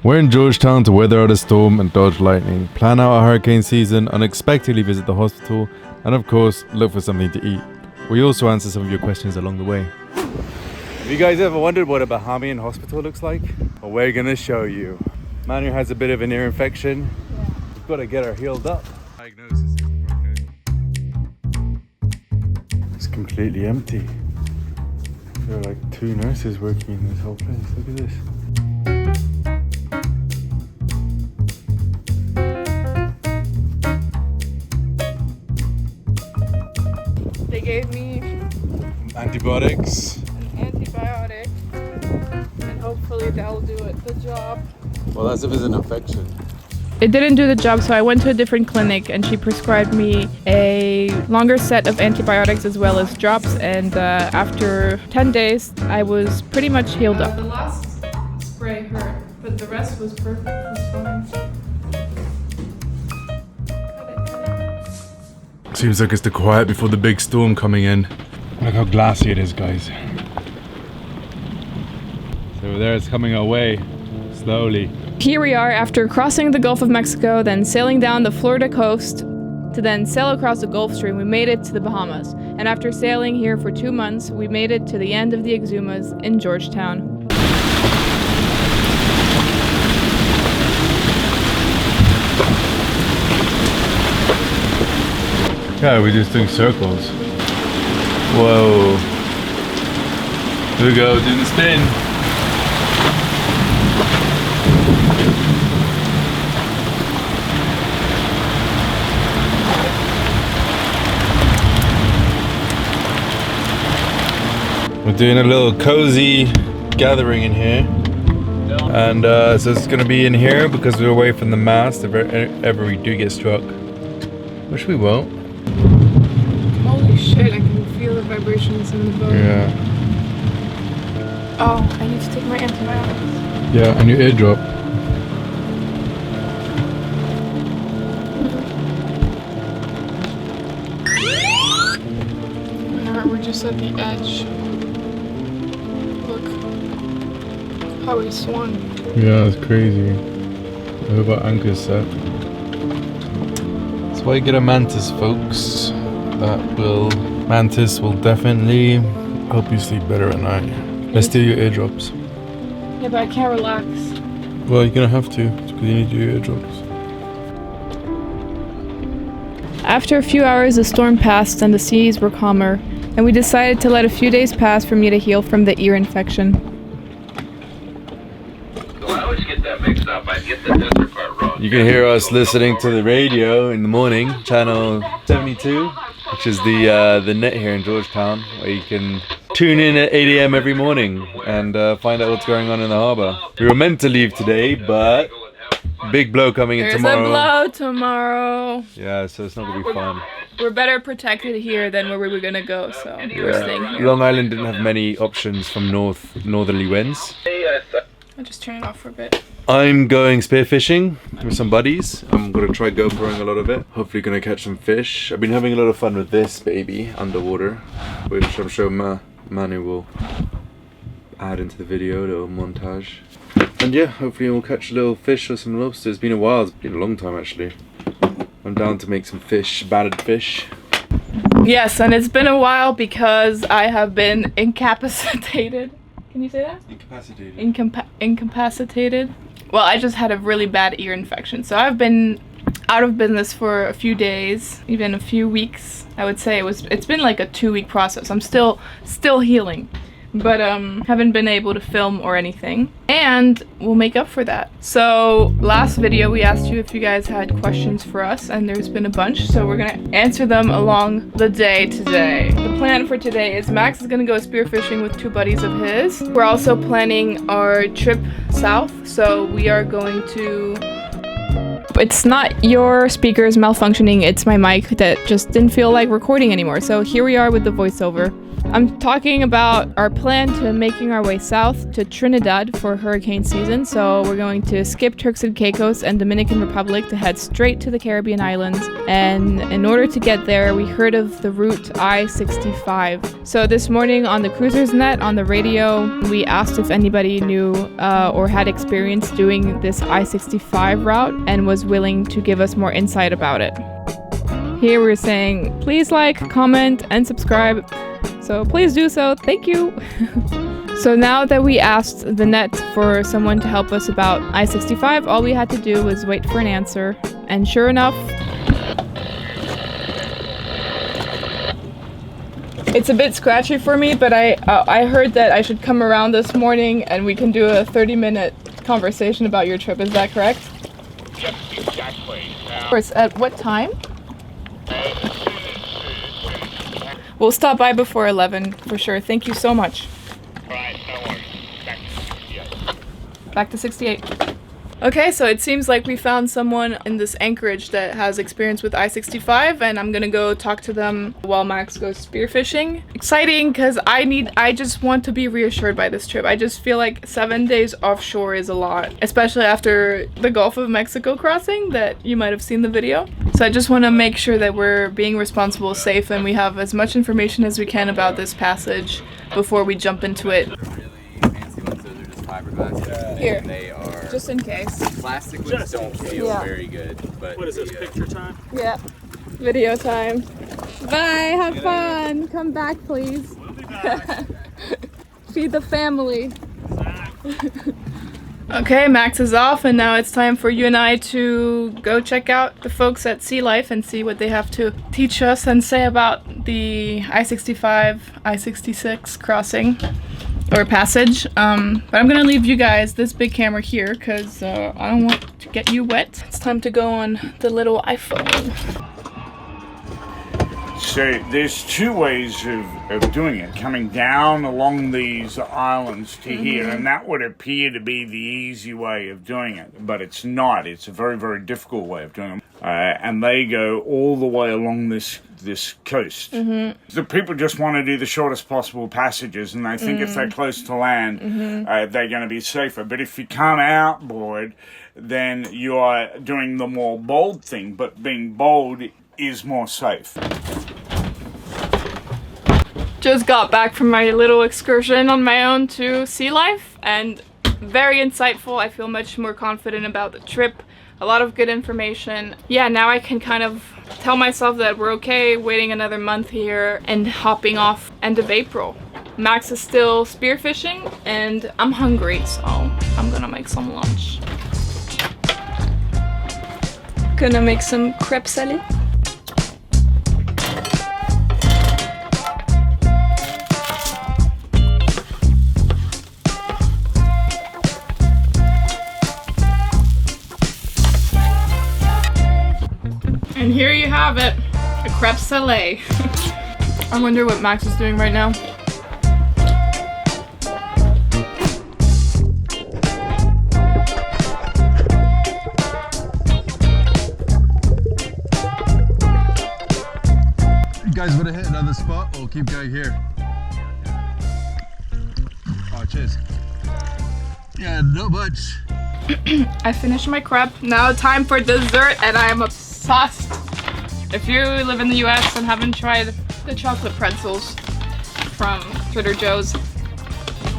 We're in Georgetown to weather out a storm and dodge lightning, plan out a hurricane season, unexpectedly visit the hospital, and of course, look for something to eat. We also answer some of your questions along the way. Have you guys ever wondered what a Bahamian hospital looks like? Well, we're gonna show you. Manu has a bit of an ear infection. Yeah. We've got to get her healed up. Diagnosis. It's completely empty. There are like 2 nurses working in this whole place. Look at this. They gave me antibiotics. An antibiotic, and hopefully that'll do the job. Well, that's if it's an infection. It didn't do the job, so I went to a different clinic and she prescribed me a longer set of antibiotics as well as drops, and after 10 days I was pretty much healed up. The last spray hurt, but the rest was perfect, was fine. Seems like it's the quiet before the big storm coming in. Look how glassy it is, guys. So there it's coming our way, slowly. Here we are after crossing the Gulf of Mexico, then sailing down the Florida coast to then sail across the Gulf Stream. We made it to the Bahamas. And after sailing here for 2 months, we made it to the end of the Exumas in Georgetown. Yeah, we're just doing circles. Whoa. Here we go, doing the spin. We're doing a little cozy gathering in here. And so it's gonna be in here because we're away from the mast if ever we do get struck. Which we won't. Holy shit, I can feel the vibrations in the boat. Yeah. Oh, I need to take my antibiotics. Yeah, and your eardrop. We're just at the edge. Look how he swung. Yeah, it's crazy. I hope our anchor's set. That's why you get a mantis, folks. Mantis will definitely help you sleep better at night. Let's steal your eardrops. Yeah, but I can't relax. Well, you're gonna have to, because you need your eardrops. After a few hours, the storm passed and the seas were calmer, and we decided to let a few days pass for me to heal from the ear infection. So I always get that mixed up. I get the desert part wrong. You can hear us listening to the radio in the morning, channel 72, which is the net here in Georgetown, where you can tune in at 8 AM every morning and find out what's going on in the harbour. We were meant to leave today, but big blow coming in tomorrow. There's a blow tomorrow. Yeah, so it's not gonna be fun. We're better protected here than where we were gonna go, so we're staying here. Long Island didn't have many options from northerly winds. I'll just turn it off for a bit. I'm going spearfishing with some buddies. I'm gonna try GoProing a lot of it. Hopefully gonna catch some fish. I've been having a lot of fun with this baby underwater, which I'm sure Manu will add into the video, a little montage. And yeah, hopefully we'll catch a little fish or some lobsters. It's been a while, it's been a long time actually. I'm down to make some fish, battered fish. Yes, and it's been a while because I have been incapacitated. Can you say that? Incapacitated. Incapacitated. Well, I just had a really bad ear infection, so I've been out of business for a few days, even a few weeks. I would say it's been like a 2-week process. I'm still healing, but haven't been able to film or anything, and we'll make up for that. So last video we asked you if you guys had questions for us, and there's been a bunch, so we're gonna answer them along the day today. The plan for today is Max is gonna go spearfishing with 2 buddies of his. We're also planning our trip south, so we are going to... It's not your speakers malfunctioning, it's my mic that just didn't feel like recording anymore. So here we are with the voiceover. I'm talking about our plan to making our way south to Trinidad for hurricane season. So we're going to skip Turks and Caicos and Dominican Republic to head straight to the Caribbean islands. And in order to get there, we heard of the route I-65. So this morning on the Cruisers Net on the radio, we asked if anybody knew or had experience doing this I-65 route and was willing to give us more insight about it. Here we're saying, please like, comment, and subscribe. So please do so. Thank you. So now that we asked the net for someone to help us about I-65, all we had to do was wait for an answer. And sure enough, it's a bit scratchy for me, but I heard that I should come around this morning and we can do a 30-minute conversation about your trip. Is that correct? Yep, exactly. At what time? We'll stop by before 11 for sure. Thank you so much. Right, no worries. Back to 68. Okay, so it seems like we found someone in this anchorage that has experience with I-65, and I'm gonna go talk to them while Max goes spearfishing. Exciting, because I just want to be reassured by this trip. I just feel like 7 days offshore is a lot, especially after the Gulf of Mexico crossing that you might have seen the video. So I just want to make sure that we're being responsible, safe, and we have as much information as we can about this passage before we jump into it. Fancy ones, those are just fiberglass. Here. And they are Just in case. plastic ones don't feel very good. But What is this, picture time? Yeah. Video time. Bye, have fun. Come back, please. We'll be back. Feed the family. Okay, Max is off, and now it's time for you and I to go check out the folks at Sea Life and see what they have to teach us and say about the I-65, I-66 crossing or passage. But I'm gonna leave you guys this big camera here because I don't want to get you wet. It's time to go on the little iPhone. So there's two ways of doing it, coming down along these islands to here, and that would appear to be the easy way of doing it, but it's not. It's a very, very difficult way of doing it. And they go all the way along this coast. The people just want to do the shortest possible passages, and they think if they're close to land, they're going to be safer. But if you come outboard, then you are doing the more bold thing, but being bold is more safe. Just got back from my little excursion on my own to Sea Life, and very insightful. I feel much more confident about the trip. A lot of good information. Yeah, now I can kind of tell myself that we're okay waiting another month here and hopping off end of April. Max is still spearfishing and I'm hungry, so I'm gonna make some lunch. Gonna make some crêpe salée. And here you have it, a crêpe salée. I wonder what Max is doing right now. You guys want to hit another spot or keep going here? Oh, cheers. Yeah, not much. I finished my crêpe. Now time for dessert, and I am obsessed. If you live in the US and haven't tried the chocolate pretzels from Trader Joe's,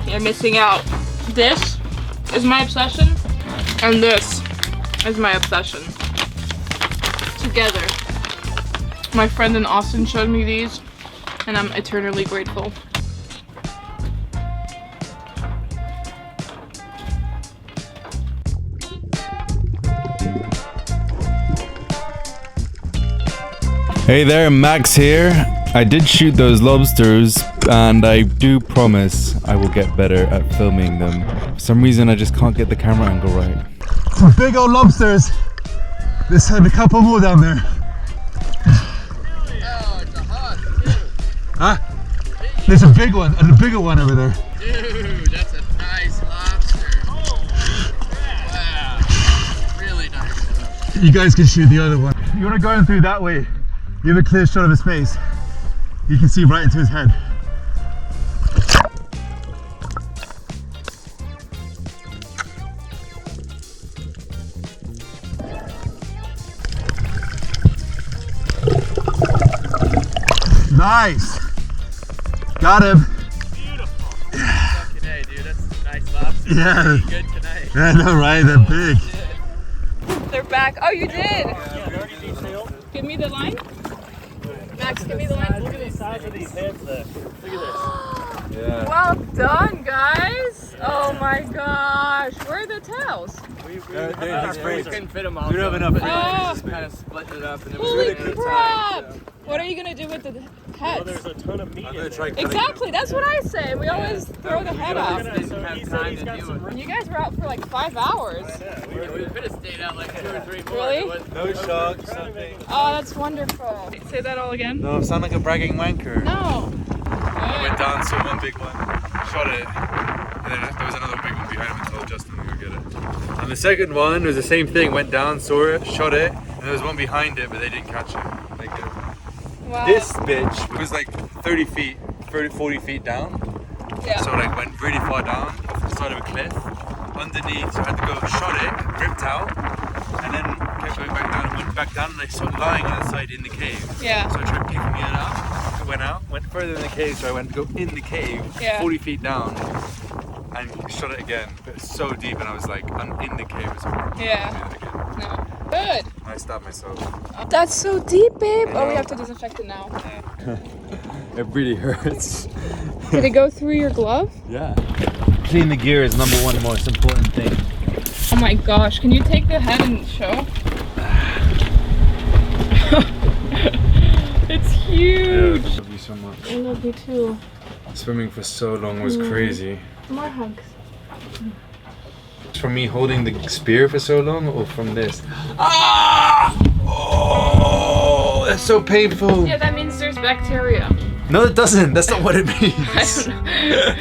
you're missing out. This is my obsession, and this is my obsession. Together. My friend in Austin showed me these, and I'm eternally grateful. Hey there, Max here. I did shoot those lobsters, and I do promise I will get better at filming them. For some reason, I just can't get the camera angle right. Some big old lobsters. There's a couple more down there. Oh, it's a hug, dude. Huh? There's a big one and a bigger one over there. Dude, that's a nice lobster. Oh, wow. Really nice. You guys can shoot the other one. You want to go in through that way. You have a clear shot of his face. You can see right into his head. Nice. Got him. Today, dude, that's nice lobster. Yeah. Good tonight. Yeah, I know, right? They're big. They're back. Oh, you did? Yeah, we already detailed. Give me the line. Max, give me the line. Look at the size of these heads though. Look at this. Yeah. Well done, guys. Oh my gosh. Where are the tails? We couldn't fit them all. We don't have enough. Oh, Just kind of split it up and it was holy really good crap. time. What are you going to do with the Well, there's heads? a ton of meat in there. Exactly. That's what I say. We always throw the head out. So he said he's got some. You guys were out for like 5 hours. We could have stayed out like 2 or 3 more. Really? No sharks, nothing. Oh, that's wonderful. Say that all again? No, I sound like a bragging wanker. No. Went down, saw one big one, shot it, and then there was another big one behind him and told Justin to go get it. And the second one was the same thing, went down, saw it, shot it, and there was one behind it, but they didn't catch it. They did. Wow. This bitch was like 30 feet, 40 feet down. Yeah. So like went really far down off the side of a cliff, underneath, so I had to go, shot it, ripped out, and then kept going back down, and went back down, and I saw it lying on the side in the cave. Yeah. So I tried picking it up, it went out, went further in the cave, so I went to go in the cave, Yeah. 40 feet down, and shot it again. But it's so deep, and I was like, I'm in the cave, it's horrible. Yeah. Do it again. No. Good. I stabbed myself. That's so deep, babe. Oh, we have to disinfect it now. It really hurts. Did it go through your glove? Yeah. Clean the gear is number one most important thing. Oh my gosh. Can you take the head and show? It's huge. I love you so much. I love you too. Swimming for so long was crazy. More hugs. From me holding the spear for so long, or from this? Ah! Oh, that's so painful. Yeah, that means there's bacteria. No, it doesn't. That's not what it I means. don't know.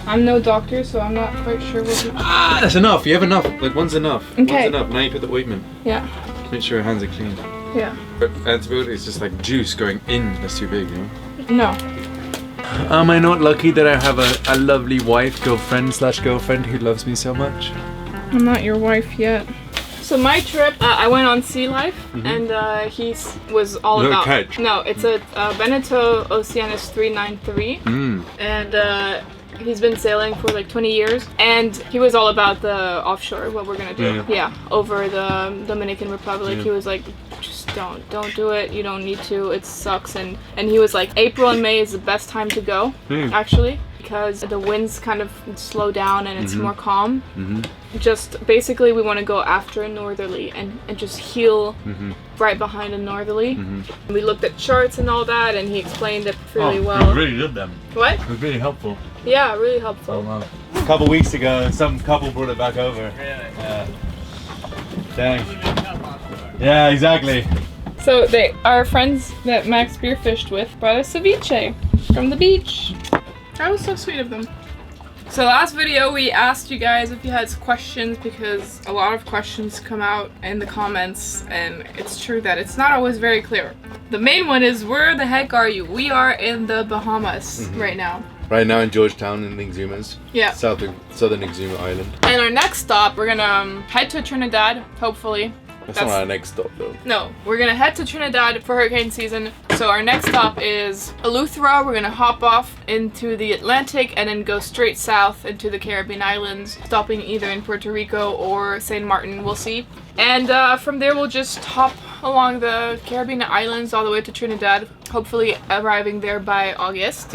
I'm no doctor, so I'm not quite sure what. Ah, that's enough. You have enough. Like one's enough. Okay. One's enough. Now you put the ointment. Yeah. Make sure your hands are clean. Yeah. But antibiotic is just like juice going in. That's too big, you know. No. Am I not lucky that I have a lovely wife, girlfriend who loves me so much? I'm not your wife yet. So my trip, I went on Sea Life, and he was all No about. catch. No, it's a Beneteau Oceanis 393, Mm. and he's been sailing for like 20 years, and he was all about the offshore, what we're gonna do. Yeah. Over the Dominican Republic. Yeah. He was like, just don't do it. You don't need to. It sucks. And he was like, April and May is the best time to go, actually, because the winds kind of slow down and it's more calm. Just basically we want to go after a northerly and just heel right behind a northerly. We looked at charts and all that, and he explained it really well. Really did them. What? It was really helpful. Yeah, really helpful. A couple weeks ago, some couple brought it back over. Yeah. Dang. Yeah, exactly. So our friends that Max spearfished with brought us ceviche from the beach. That was so sweet of them. So last video we asked you guys if you had questions, because a lot of questions come out in the comments, and it's true that it's not always very clear. The main one is, where the heck are you? We are in the Bahamas right now. Right now in Georgetown in the Exumas. Yeah. Southern Exuma Island. And our next stop, we're gonna head to Trinidad, hopefully. That's not our next stop though. No, we're gonna head to Trinidad for hurricane season. So our next stop is Eleuthera. We're gonna hop off into the Atlantic and then go straight south into the Caribbean islands, stopping either in Puerto Rico or St. Martin, we'll see. And from there we'll just hop along the Caribbean islands all the way to Trinidad, hopefully arriving there by August.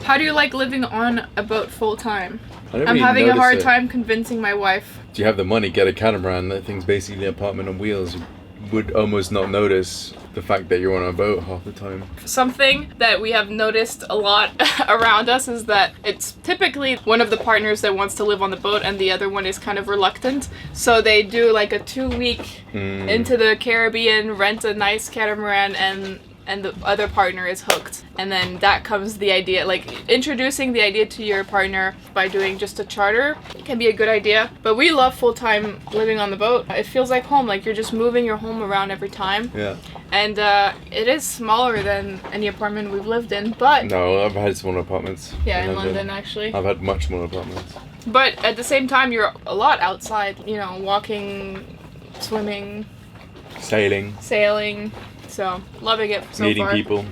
How do you like living on a boat full time? I'm having a hard time convincing my wife. If you have the money, get a catamaran. That thing's basically an apartment on wheels. You would almost not notice the fact that you're on a boat half the time. Something that we have noticed a lot around us is that it's typically one of the partners that wants to live on the boat and the other one is kind of reluctant. So they do like a 2-week into the Caribbean, rent a nice catamaran, and the other partner is hooked. And then that comes the idea, like introducing the idea to your partner by doing just a charter can be a good idea. But we love full-time living on the boat. It feels like home, like you're just moving your home around every time. Yeah. And it is smaller than any apartment we've lived in, but... No, I've had smaller apartments. Yeah, in London actually. I've had much smaller apartments. But at the same time, you're a lot outside, you know, walking, swimming, Sailing. sailing. So, loving it so Meeting far. people.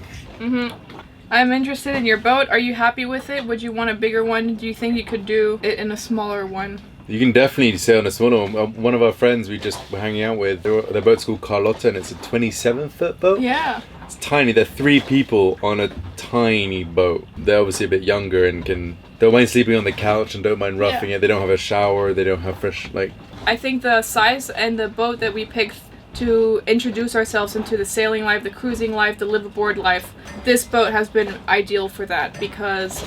I'm interested in your boat. Are you happy with it? Would you want a bigger one? Do you think you could do it in a smaller one? You can definitely sail on a smaller one. One of our friends we just were hanging out with, their boat's called Carlotta and it's a 27-foot boat. Yeah. It's tiny. They're 3 people on a tiny boat. They're obviously a bit younger and don't mind sleeping on the couch and don't mind roughing it. They don't have a shower. They don't have fresh, like... I think the size and the boat that we picked to introduce ourselves into the sailing life, the cruising life, the liveaboard life, this boat has been ideal for that because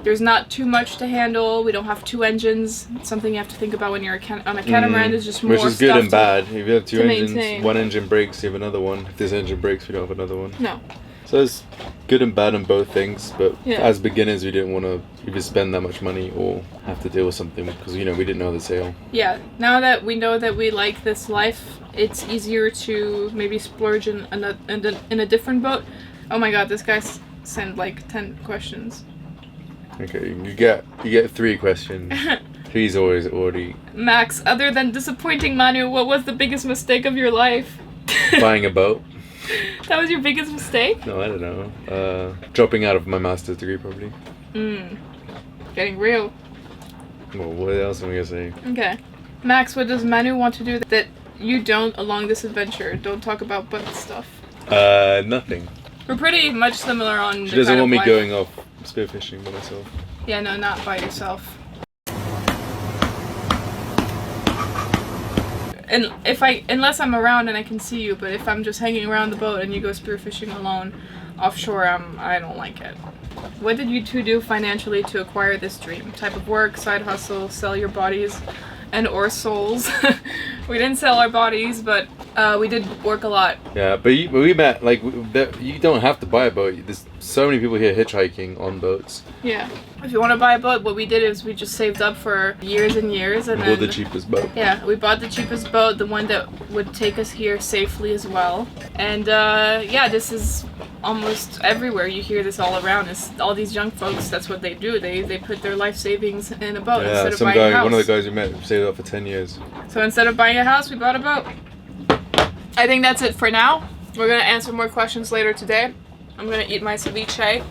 there's not too much to handle. We don't have 2 engines. It's something you have to think about when you're on a catamaran. There's just more which is stuff good and bad. If you have 2 engines, maintain. 1 engine breaks, you have another one. If this engine breaks, we don't have another one. No. So it's good and bad on both things, but Yeah. as beginners we didn't want to either spend that much money or have to deal with something because, you know, we didn't know the sail. Yeah, now that we know that we like this life, it's easier to maybe splurge in a different boat. Oh my god, this guy sent like 10 questions. Okay, you get 3 questions. He's already Max, other than disappointing Manu, what was the biggest mistake of your life? buying a boat. That was your biggest mistake? No, I don't know. Dropping out of my master's degree probably. Getting real. Well, what else am I gonna say? Okay. Max, what does Manu want to do that you don't along this adventure? Don't talk about butt stuff. Nothing. We're pretty much similar on She the doesn't kind want of me life. going off spearfishing by myself. Yeah, no, not by yourself. And unless I'm around and I can see you, but if I'm just hanging around the boat and you go spearfishing alone offshore, I don't like it. What did you 2 do financially to acquire this dream? Type of work, side hustle, sell your bodies and or souls. We didn't sell our bodies, but we did work a lot. Yeah, but we met, like, you don't have to buy a boat. There's so many people here hitchhiking on boats. Yeah. If you want to buy a boat, what we did is we just saved up for years and years and Bought the then... cheapest boat. Yeah, we bought the cheapest boat, the one that would take us here safely as well. And yeah, this is almost everywhere. You hear this all around. It's all these young folks, that's what they do. They put their life savings in a boat instead of buying a house. One of the guys we met saved up for 10 years. So instead of buying a house, we bought a boat. I think that's it for now. We're gonna answer more questions later today. I'm gonna eat my ceviche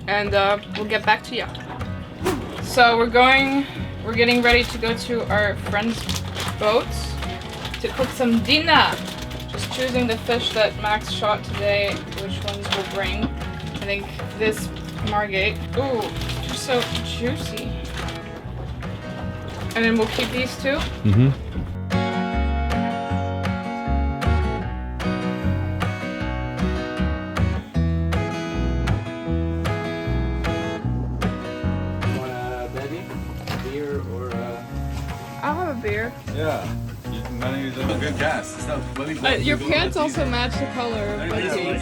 and we'll get back to you. So we're getting ready to go to our friend's boat to cook some dinner. Just choosing the fish that Max shot today, which ones we'll bring. I think this margate. Ooh, they're so juicy. And then we'll keep these 2. Mm-hmm. I'll have a beer. Yeah. Manu's a good gas. Your pants also match the color of my case.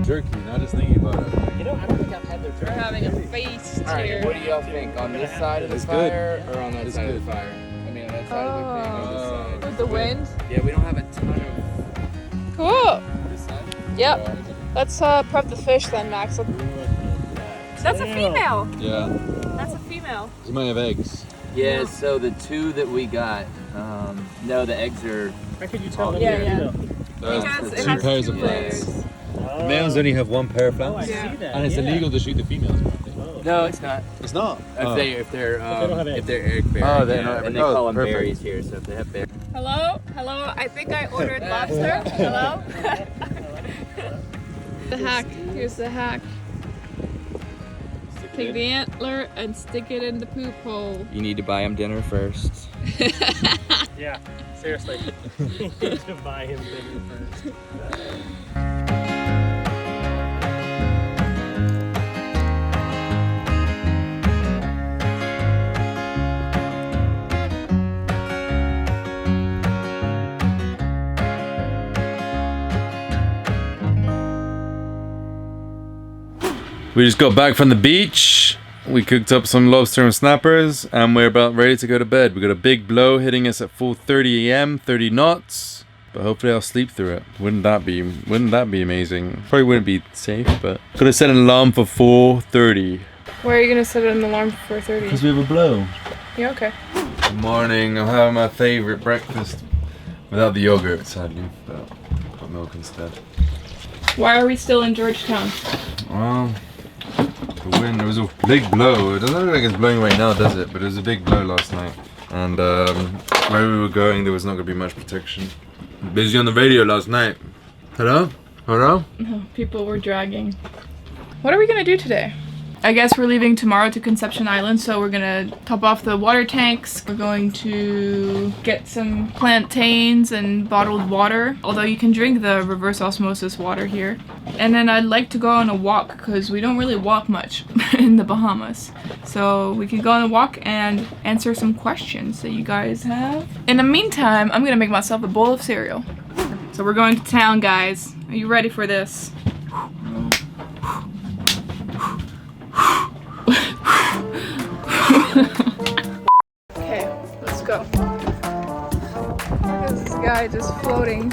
Jerky, not just thinking about it. You know, I don't think I've had their We're having a feast here. What do y'all think? On this side of the It's fire or on that It's side of good. the fire? I mean, on that side of the thing or this side? With the wind. Yeah, we don't have a ton of Cool. this side. Yep. Let's prep the fish then, Max. That's a female. Yeah. That's a female. You might have eggs. Yeah, so the 2 that we got, no, the eggs are... How could you tell? Yeah, yeah. Because it two has pairs 2 of layers. flaps. Males only have 1 pair of Oh, I flaps. see that. And it's yeah. illegal to shoot the females. No, it's not. It's not. If they're don't have eggs. egg bearing. Oh, they're yeah, not- and they oh, call them perfect. berries here, so if they have berries. Hello? Hello? I think I ordered lobster. Hello? The hack. Here's the hack. Take the antler and stick it in the poop hole. You need to buy them dinner first. Yeah, seriously. You need to buy him dinner first. We just got back from the beach. We cooked up some lobster and snappers and we're about ready to go to bed. We got a big blow hitting us at 4:30 a.m., 30 knots. but hopefully I'll sleep through it. Wouldn't that be amazing? Probably wouldn't be safe, but gonna set an alarm for 4:30. Why are you gonna set an alarm for 4:30? Because we have a blow. Yeah, okay. Good morning. I'm having my favorite breakfast without the yogurt, sadly, but got milk instead. Why are we still in Georgetown? Well, the wind, there was a big blow. It doesn't look like it's blowing right now, does it? But it was a big blow last night. And where we were going, there was not going to be much protection. Busy on the radio last night. Hello? Hello? No, people were dragging. What are we going to do today? I guess we're leaving tomorrow to Conception Island, so we're gonna top off the water tanks. We're going to get some plantains and bottled water, although you can drink the reverse osmosis water here. And then I'd like to go on a walk, because we don't really walk much in the Bahamas. So we can go on a walk and answer some questions that you guys have. In the meantime, I'm gonna make myself a bowl of cereal. So we're going to town, guys. Are you ready for this? Okay, let's go. Look at this guy just floating.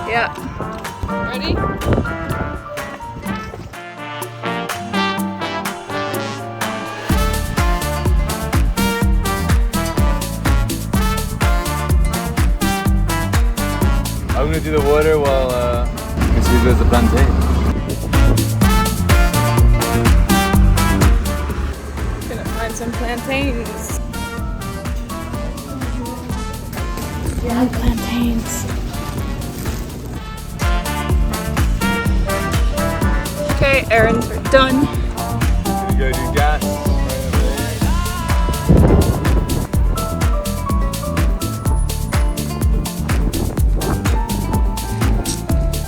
Yeah. Ready? I'm gonna do the water while you can see if there's a plantain. Some plantains. Yeah, plantains. Okay, errands are done. Gonna go do gas.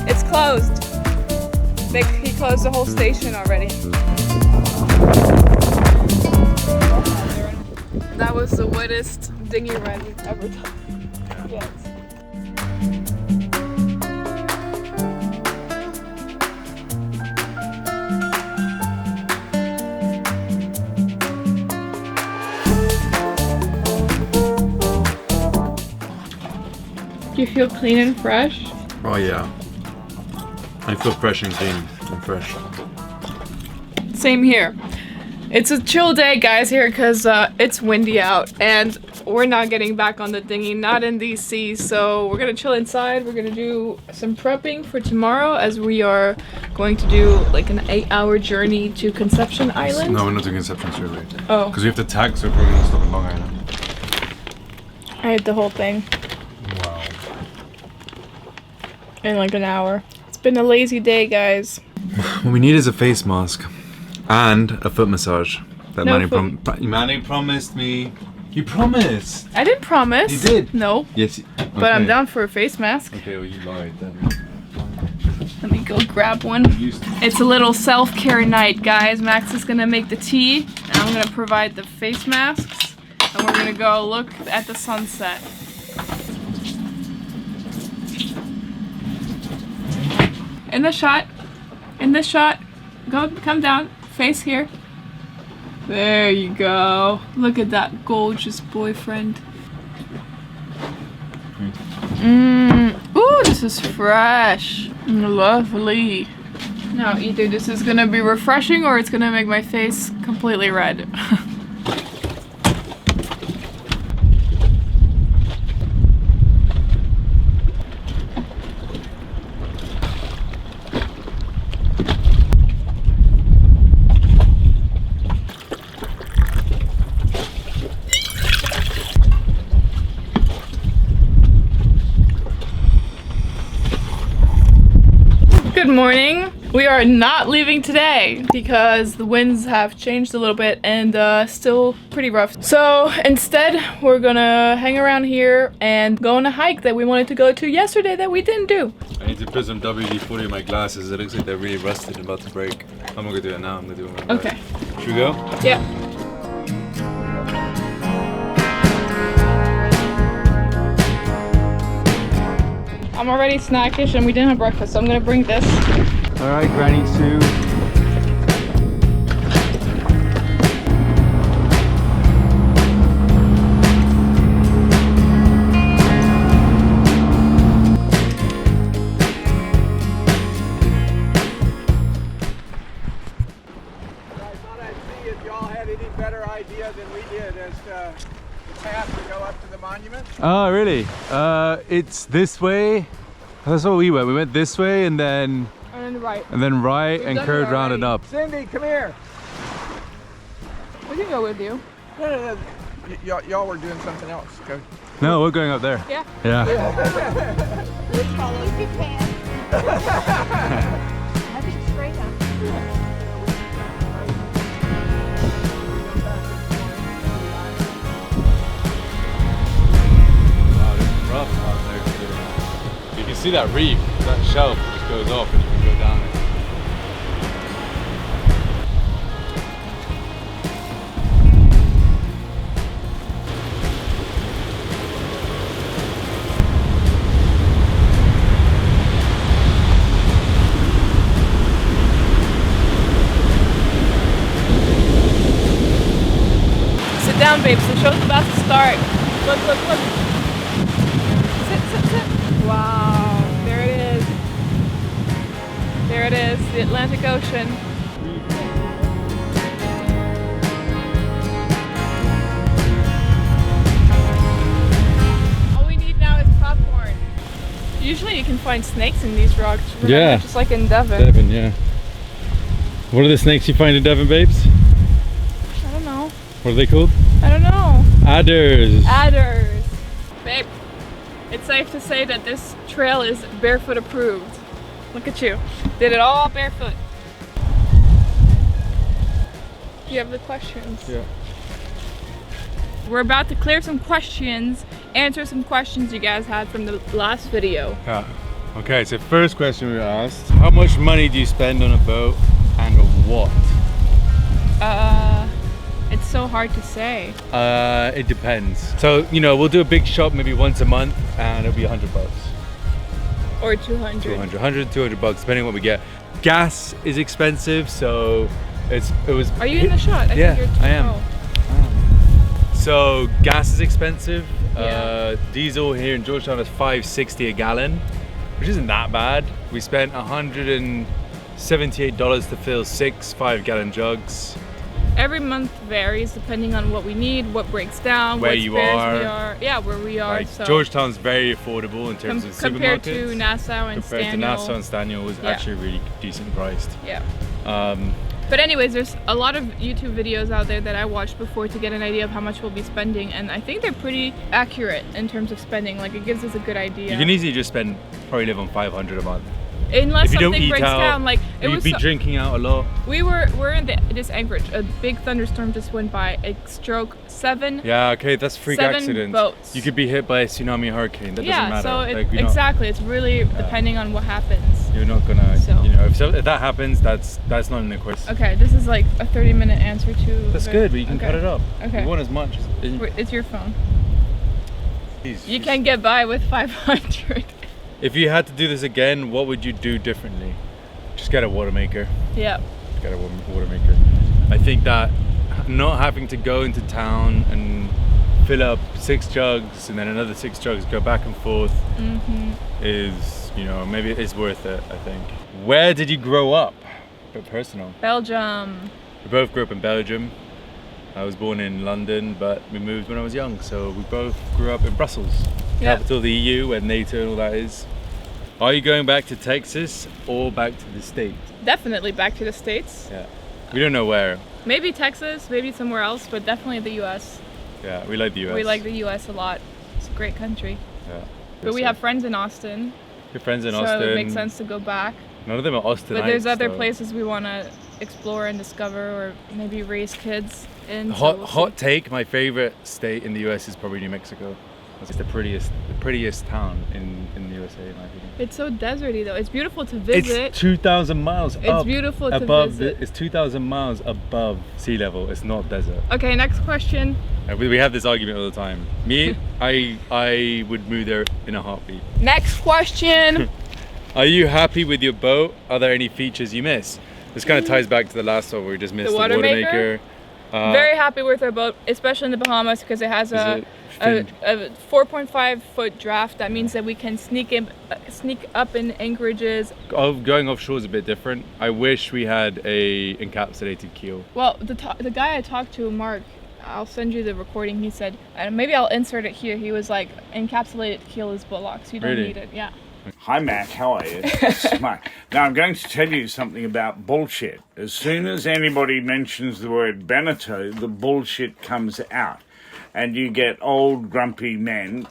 It's closed. He closed the whole station already. That was the wettest dinghy ride we've ever done. Yes. Do you feel clean and fresh? Oh yeah. I feel fresh and clean and fresh. Same here. It's a chill day, guys, here because it's windy out and we're not getting back on the dinghy, not in these seas, so we're gonna chill inside. We're gonna do some prepping for tomorrow as we are going to do like an 8-hour journey to Conception Island. No, we're not doing Conception straight away. Oh. Because we have to tag, so we're probably gonna stop in Long Island. I had the whole thing. Wow. In like an hour. It's been a lazy day, guys. What we need is a face mask. And a foot massage. That No Manu promised me. You promised! I didn't promise. You did? No. Yes. Okay. But I'm down for a face mask. Okay, well you lied then. Let me go grab one. It's a little self-care night, guys. Max is gonna make the tea, and I'm gonna provide the face masks, and we're gonna go look at the sunset. In the shot. In this shot. Go, come down. Face here. There you go. Look at that gorgeous boyfriend. Ooh, this is fresh. Lovely. Now, either this is gonna be refreshing or it's gonna make my face completely red. Good morning. We are not leaving today because the winds have changed a little bit and still pretty rough. So instead, we're gonna hang around here and go on a hike that we wanted to go to yesterday that we didn't do. I need to put some WD-40 in my glasses. It looks like they're really rusted and about to break. I'm not gonna do it now. I'm gonna do it when I'm Okay. back. Should we go? Yeah. I'm already snackish and we didn't have breakfast, so I'm gonna bring this. All right, Granny Sue. Oh, really? It's this way. That's what we went. We went this way and then right. and We've done curved it round and already. up. Cindy, come here. We can go with you. No. Y'all were doing something else. Go. No, we're going up there. Yeah. Yeah. Let's follow if you can. I think straight up. Wow, it's rough out there too. You can see that reef, that shelf just goes off and you can go down it. Sit down, babe. The show's about to start. Look. Sit. Wow. There it is. There it is. The Atlantic Ocean. All we need now is popcorn. Usually you can find snakes in these rocks. Remember, Yeah. just like in Devon. Devon, yeah. What are the snakes you find in Devon, babes? I don't know. What are they called? I don't know. Adders. Adders. Babe, it's safe to say that this trail is barefoot approved. Look at you. Did it all barefoot. You have the questions. Yeah. We're about to clear some questions, answer some questions you guys had from the last video. Yeah. Okay, so first question we were asked, how much money do you spend on a boat and what? It's so hard to say. It depends. So, you know, we'll do a big shop maybe once a month and it'll be $100. Or 200. 200 bucks, depending on what we get. Gas is expensive, so it was. Are you in the shot? I Yeah, think you're too I am. low. So gas is expensive. Yeah. Diesel here in Georgetown is $5.60 a gallon, which isn't that bad. We spent $178 to fill 6 5-gallon jugs. Every month varies depending on what we need, what breaks down, Where what you spares are. we are. Yeah, where we are. Like So Georgetown's very affordable in terms of compared supermarkets. to Nassau and Compared to Staniel. Nassau and Staniel was Yeah. actually really decent priced. Yeah. Um, But anyways, there's a lot of YouTube videos out there that I watched before to get an idea of how much we'll be spending, and I think they're pretty accurate in terms of spending. Like, it gives us a good idea. You can easily just probably live on $500 a month. Unless If you don't something eat breaks out, down, like it you'd was. be drinking out a lot. We're in this Anchorage. A big thunderstorm just went by. It struck 7. Yeah, okay, that's freak 7 accident. boats. You could be hit by a tsunami hurricane. That doesn't Yeah, matter. so Like, you're exactly. It's really depending on what happens. You're not gonna, So. you know, if that happens, that's not in the question. Okay, this is like a 30-minute answer to. That's good, but you can okay. cut it up. Okay. You want as much. Wait, it's your phone. Jeez, You jeez. can get by with 500. If you had to do this again, what would you do differently? Just get a water maker. Yeah. Get a water maker. I think that not having to go into town and fill up 6 jugs and then another 6 jugs, go back and forth is, you know, maybe it's worth it, I think. Where did you grow up? A bit personal. Belgium. We both grew up in Belgium. I was born in London, but we moved when I was young, so we both grew up in Brussels, Yeah. capital of the EU, where NATO and all that is. Are you going back to Texas or back to the States? Definitely back to the States. Yeah. We don't know where. Maybe Texas, maybe somewhere else, but definitely the US. Yeah, we like the US. We like the US a lot. It's a great country. Yeah. But we have friends in Austin. Your friends in so Austin. it makes sense to go back. None of them are Austinites. But there's other though. places we want to explore and discover, or maybe raise kids in. so we'll see. Hot take, my favorite state in the US is probably New Mexico. It's the prettiest town in the USA, in my opinion. It's so deserty though. It's beautiful to visit. It's 2,000 miles It's up, beautiful to above visit. It's 2,000 miles above sea level. It's not desert. Okay, next question. We have this argument all the time. Me, I would move there in a heartbeat. Next question. Are you happy with your boat? Are there any features you miss? This kind of ties back to the last one where we just missed the water maker. Very happy with our boat, especially in the Bahamas, because it has a 4.5 foot draft. That means that we can sneak up in anchorages. Going offshore is a bit different. I wish we had a encapsulated keel. Well, the guy I talked to, Mark, I'll send you the recording. He said, and maybe I'll insert it here. He was like, encapsulated keel is bullocks. You don't Really? need it. Yeah. Hi, Mac. How are you? Smart. Now, I'm going to tell you something about bullshit. As soon as anybody mentions the word Beneteau, the bullshit comes out. And you get old, grumpy men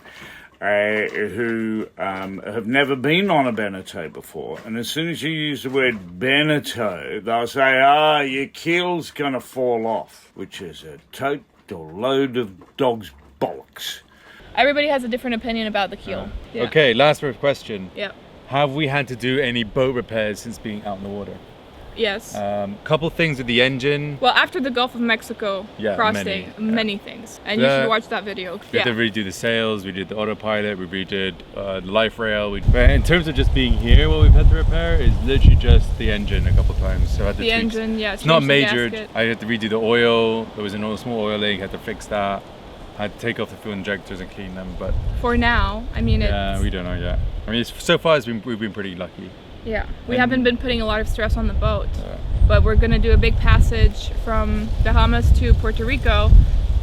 who have never been on a Beneteau before. And as soon as you use the word Beneteau, they'll say, your keel's going to fall off, which is a total load of dog's bollocks. Everybody has a different opinion about the keel. Yeah. Okay, last question. Yeah. Have we had to do any boat repairs since being out in the water? Yes. Couple things with the engine. Well, after the Gulf of Mexico crossing, many things. And you should watch that video. We had to redo the sails, we did the autopilot, we redid the life rail. But in terms of just being here, what we've had to repair is literally just the engine a couple times. So I had to the engine, yeah. It's not major. I had to redo the oil. There was a small oil leak, had to fix that. I had to take off the fuel injectors and clean them, but for now, I mean, we don't know yet. I mean, so far we've been pretty lucky. Yeah, we haven't been putting a lot of stress on the boat, but we're gonna do a big passage from Bahamas to Puerto Rico,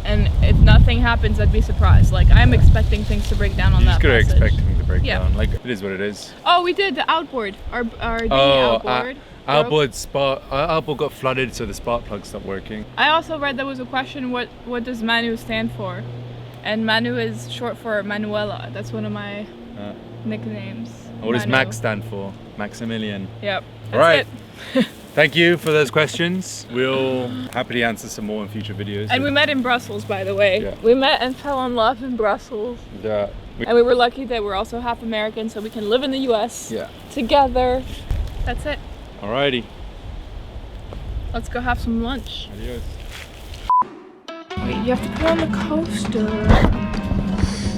and if nothing happens, I'd be surprised. Like, I'm expecting things to break down on that passage. You just gotta expect things to break down. Like, it is what it is. Oh, we did the outboard. Our outboard. Outboard got flooded, so the spark plug stopped working. I also read there was a question, what does Manu stand for? And Manu is short for Manuela. That's one of my nicknames. What does Max stand for? Maximilian. Yep. All right. Thank you for those questions. We'll happily answer some more in future videos. And we met in Brussels, by the way. Yeah. We met and fell in love in Brussels. Yeah. And we were lucky that we're also half American, so we can live in the US together. That's it. Alrighty. Let's go have some lunch. Adios. Wait, you have to put on the coaster.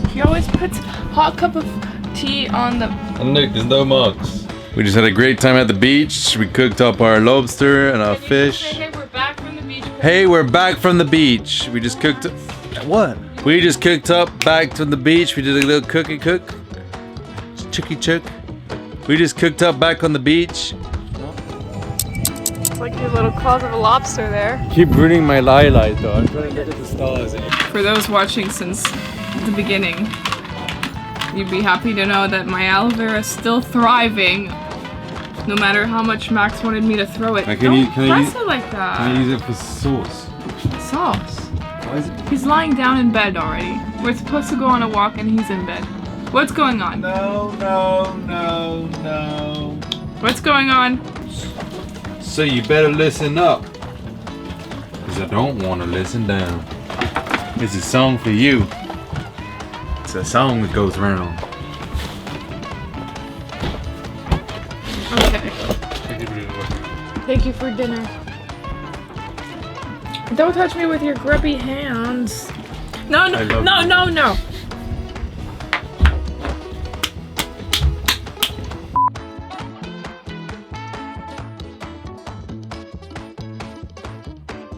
He always puts hot cup of tea on the... And look, there's no marks. We just had a great time at the beach. We cooked up our lobster and our fish. Hey, we're back from the beach. Hey, we're back from the beach. We just cooked up... What? We just cooked up back from the beach. We did a little cookie cook. Chooky chook. We just cooked up back on the beach. It's like your little claws of a lobster there. Keep ruining my light though. I'm trying to look at the stars. For those watching since the beginning, you'd be happy to know that my aloe vera is still thriving, no matter how much Max wanted me to throw it. Don't press it like that. Can I use it for sauce? Sauce? Why is it? He's lying down in bed already. We're supposed to go on a walk and he's in bed. What's going on? No. What's going on? So you better listen up, because I don't want to listen down. It's a song for you. It's a song that goes around. Okay. Thank you for dinner. Don't touch me with your grubby hands. No.